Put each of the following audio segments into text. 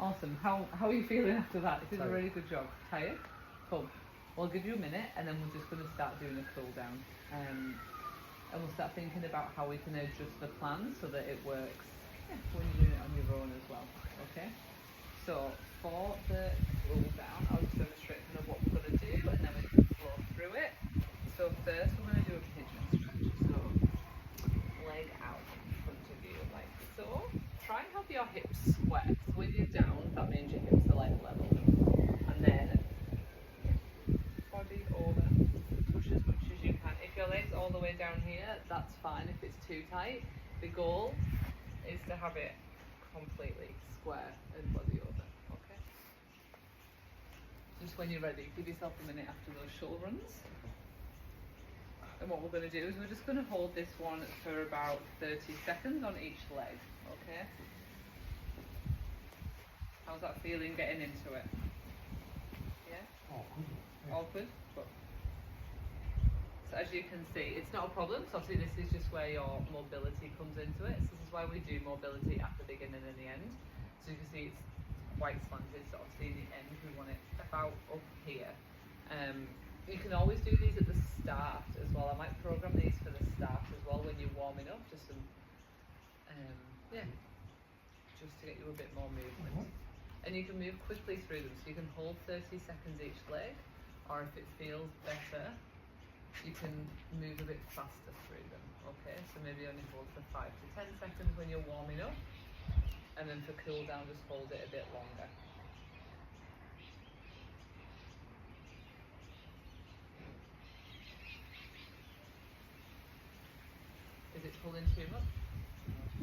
Awesome. How are you feeling after that? This is a Tired. really good job. Tired? Cool. We'll give you a minute and then we're just going to start doing a cool down. And we'll start thinking about how we can adjust the plan so that it works when you're doing it on your own as well. Okay? So for the cool down, I'll just demonstrate kind of what we're going to do and then we can flow through it. So first we're going to do a pigeon stretch. So leg out in front of you like so. Try and have your hips square. So when you're down, that means your hips are like level. And then body over, push as much as you can. If your leg's all the way down here, that's fine if it's too tight. The goal is to have it completely square and body over, okay? Just when you're ready, give yourself a minute after those shoulder runs. And what we're going to do is we're just going to hold this one for about 30 seconds on each leg, okay? How's that feeling getting into it? Yeah? All good? Good. So as you can see, it's not a problem. So obviously this is just where your mobility comes into it. So this is why we do mobility at the beginning and the end. So you can see it's quite slanted. So obviously in the end we want it about up here. You can always do these at the start as well. I might program these for the start as well when you're warming up. Just some, just to get you a bit more movement. And you can move quickly through them. So you can hold 30 seconds each leg, or if it feels better, you can move a bit faster through them, okay? So maybe only hold for 5 to 10 seconds when you're warming up, and then for cool down, just hold it a bit longer. Is it pulling too much?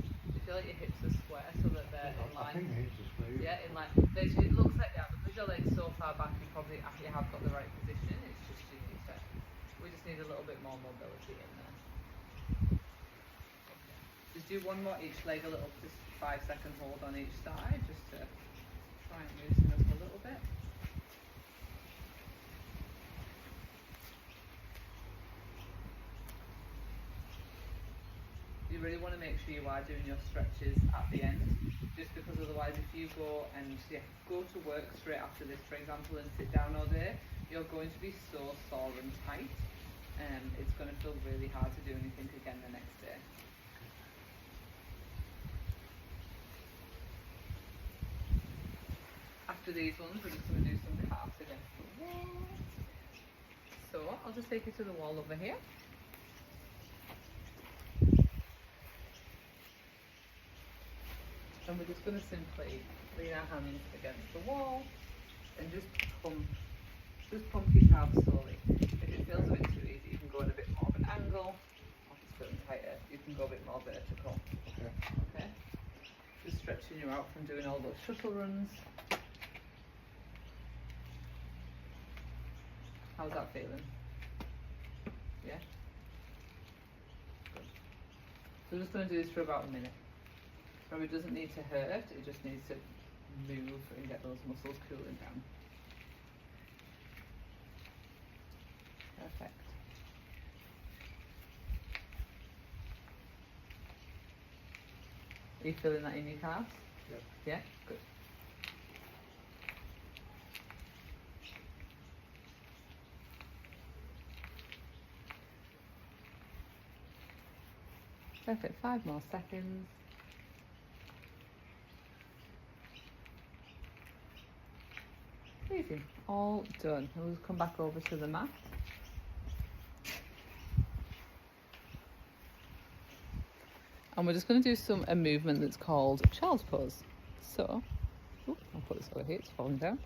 Do you feel like your hips are square so that they're in line? I think the hips are square. Yeah, in line. It looks like that, because your leg's so far back, you probably actually have got the right position. It's just you need to. We just need a little bit more mobility in there. Okay. Just do one more each leg, a little, just 5-second hold on each side, just to try and loosen up a little bit. You really want to make sure you are doing your stretches at the end, just because otherwise if you go and go to work straight after this, for example, and sit down all day, you're going to be so sore and tight, and it's going to feel really hard to do anything again the next day. After these ones, we're just going to do some calves against the wall. So I'll just take you to the wall over here. And we're just going to simply lean our hands against the wall and just pump your calves slowly. If it feels a bit too easy, you can go in a bit more of an angle. If it's feeling tighter, you can go a bit more vertical. Okay? Just stretching you out from doing all those shuttle runs. How's that feeling? Yeah? Good. So we're just going to do this for about a minute. It doesn't need to hurt, it just needs to move and get those muscles cooling down. Perfect. Are you feeling that in your calves? Yep. Yeah? Good. Perfect, 5 more seconds. Easy, all done. We'll come back over to the mat. And we're just going to do a movement that's called child's pose. So, I'll put this over here, it's falling down.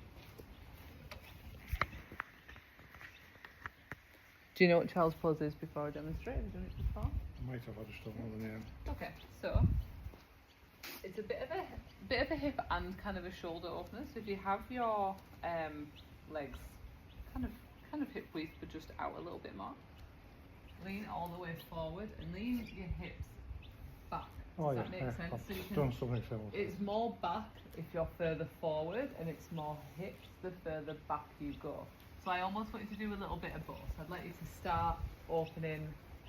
Do you know what child's pose is before I demonstrate? Have you done it before? I might have, I just don't know the name. Okay, so it's a bit of a hip and kind of a shoulder opener. So if you have your legs kind of hip width, but just out a little bit more, lean all the way forward and lean your hips back. Does that make sense? I've So you done something similar. it's more back if you're further forward, and it's more hips the further back you go. So I almost want you to do a little bit of both. I'd like you to start opening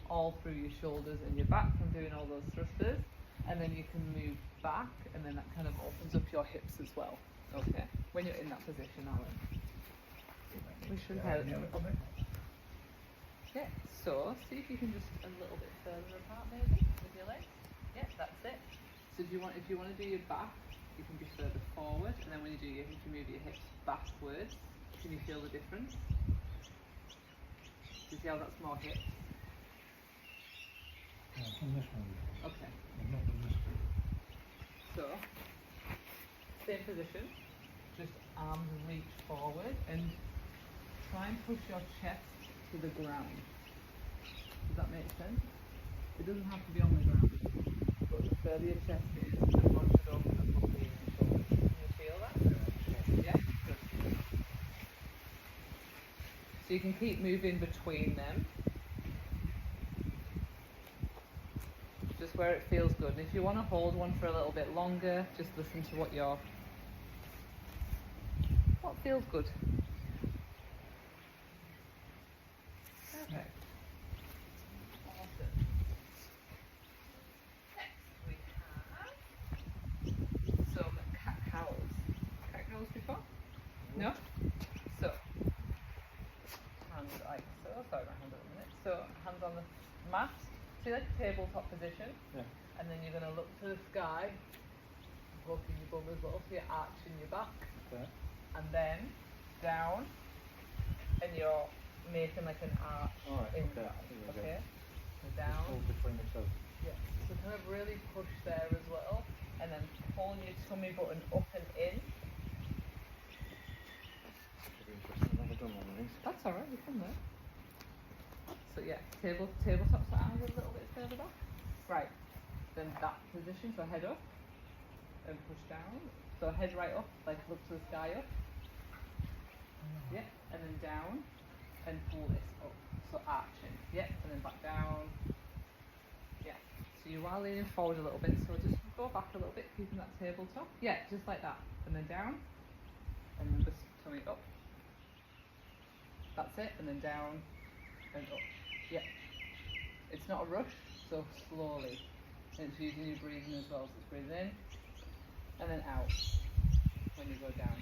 all through your shoulders and your back from doing all those thrusters, and then you can move back, and then that kind of opens up your hips as well. Okay. When you're in that position, Alan, we should help. Yeah. So see if you can just a little bit further apart, maybe with your legs. Yeah, that's it. So if you want to do your back, you can be further forward, and then when you do your, you can move your hips backwards. Can you feel the difference? Do you see how that's more hips? Yeah, from this one. Okay. I'm not from this one. So, same position, just arms reach forward and try and push your chest to the ground. Does that make sense? It doesn't have to be on the ground, but the further your chest is, the more it opens up your shoulders. Can you feel that? Yeah? Good. So you can keep moving between them. Just where it feels good. And if you want to hold one for a little bit longer, just listen to what feels good. Perfect. Awesome. Next we have some cat cows. Cat cows before? No? So hands like so. Sorry, my hands at the minute. So hands on the mat. See like tabletop position? Yeah. And then you're going to look to the sky, poking your bum as well, so you're arching your back, Okay. and then down, and you're making like an arch Alright, in okay. that, Here we go. okay? So Just down, hold between the toes. yeah, so kind of really push there as well, and then pull your tummy button up and in. Should be interesting. I've never done one of these. That's alright, you can there. So yeah, tabletop so arms a little bit further back. Right, then that position, so head up and push down. So head right up, like look to the sky up. Yeah, and then down and pull this up. So arching. Yeah, and then back down. Yeah. So you are leaning forward a little bit, so just go back a little bit, keeping that tabletop. Yeah, just like that. And then down. And then just tummy up. That's it, and then down and up. Yeah. It's not a rush, so slowly. And it's using your breathing as well. So it's breathing in and then out when you go down.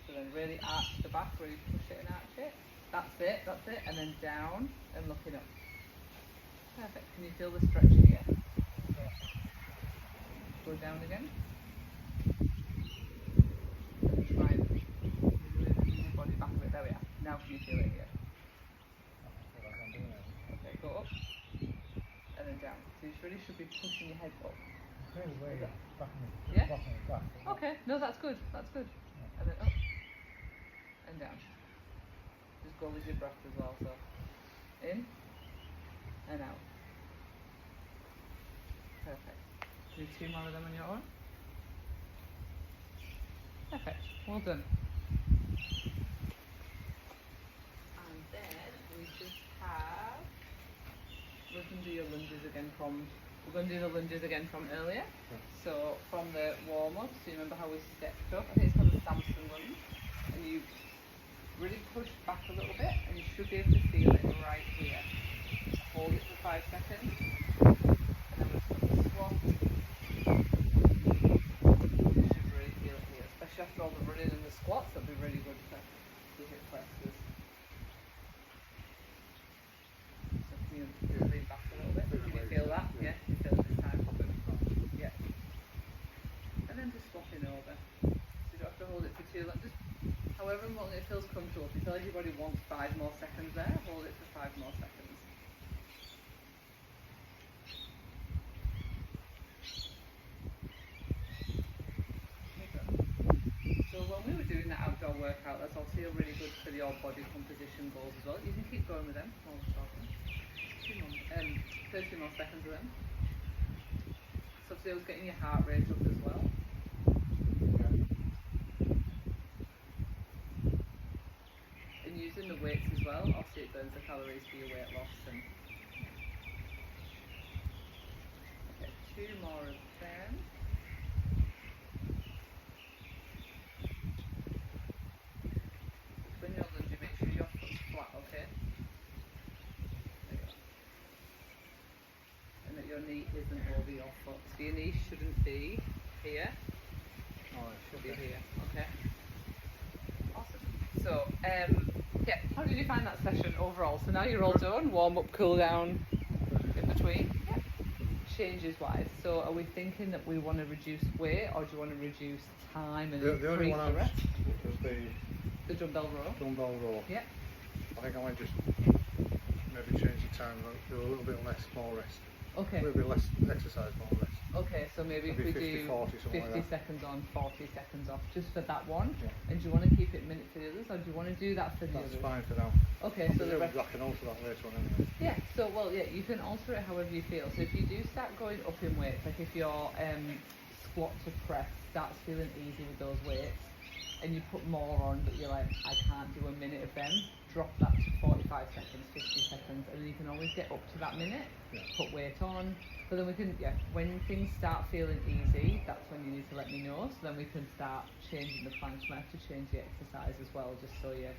So then really arch the back, really push it and arch it. That's it, and then down and looking up. Perfect. Can you feel the stretch here? Go down again. And try and move your body back a bit. There we are. Now can you feel it here? I feel like I'm doing it. Okay, go up and then down. So you really should be pushing your head up. Really way Yeah. back in the Yeah? bottom of the back. Okay, no, that's good. That's good. Yeah. And then up and down. Just go with your breath as well. So in and out. Perfect. Do 2 more of them on your own. Perfect. Well done. And then we just have. We can do your lunges again from. We're going to do the lunges again from earlier. So from the warm up, so you remember how we stepped up? I think it's called the Samson lunge. And you really push back a little bit, and you should be able to feel it right here. Hold it for 5 seconds, and then we're just going to swap. You should really feel it here, especially after all the running and the squats. That'll be really good for the hip flexors. So can you lean back a little bit? Can you feel that? Yeah, you feel it this time. Good. Yeah. And then just swapping over. So you don't have to hold it for too long. Just however long it feels comfortable. If you feel like your body wants 5 more seconds there, hold it for 5 more seconds. So when we were doing that outdoor workout, that's obviously really good for your body composition goals as well. You can keep going with them while we're talking. 30 more seconds of them. So obviously it was getting your heart rate up as well. And using the weights as well, obviously it burns the calories for your weight loss. And okay, 2 more of them. When you're lunging, make sure your foot's flat, okay? There you go. And that your knee isn't over your foot. So your knee shouldn't be here, Oh, it should should be be. here, okay? So, yeah, how did you find that session overall? So now you're all done, warm up, cool down in between. Yeah. Changes wise, so are we thinking that we want to reduce weight or do you want to reduce time and The only increase one I the was rest? was The dumbbell row? the dumbbell row. Yeah. I think I might just maybe change the time, do a little bit less, more rest. Okay. A little bit less exercise, more rest. Okay, so maybe if Maybe we 50, do 40, something 50 like that. seconds on, 40 seconds off, just for that one. Yeah. And do you want to keep it minute for the others or do you want to do that for the That's others? fine for now. Okay, so the rest. I can alter that later on anyway. Yeah, so well, yeah, you can alter it however you feel. So if you do start going up in weights, like if your squat to press starts feeling easy with those weights, and you put more on, but you're like, I can't do a minute of them, drop that to 45 seconds, 50 seconds, and then you can always get up to that minute, Yeah. put weight on. So then we can, yeah, when things start feeling easy, that's when you need to let me know, so then we can start changing the plans. You might have to change the exercise as well, just so your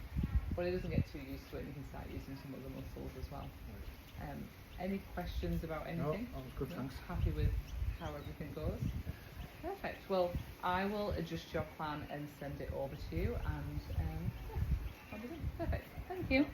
body doesn't get too used to it and you can start using some other muscles as well. Any questions about anything? No, that was good, No? thanks. Happy with how everything goes? Perfect. Well, I will adjust your plan and send it over to you and yeah, I'll be done. Perfect. Thank you.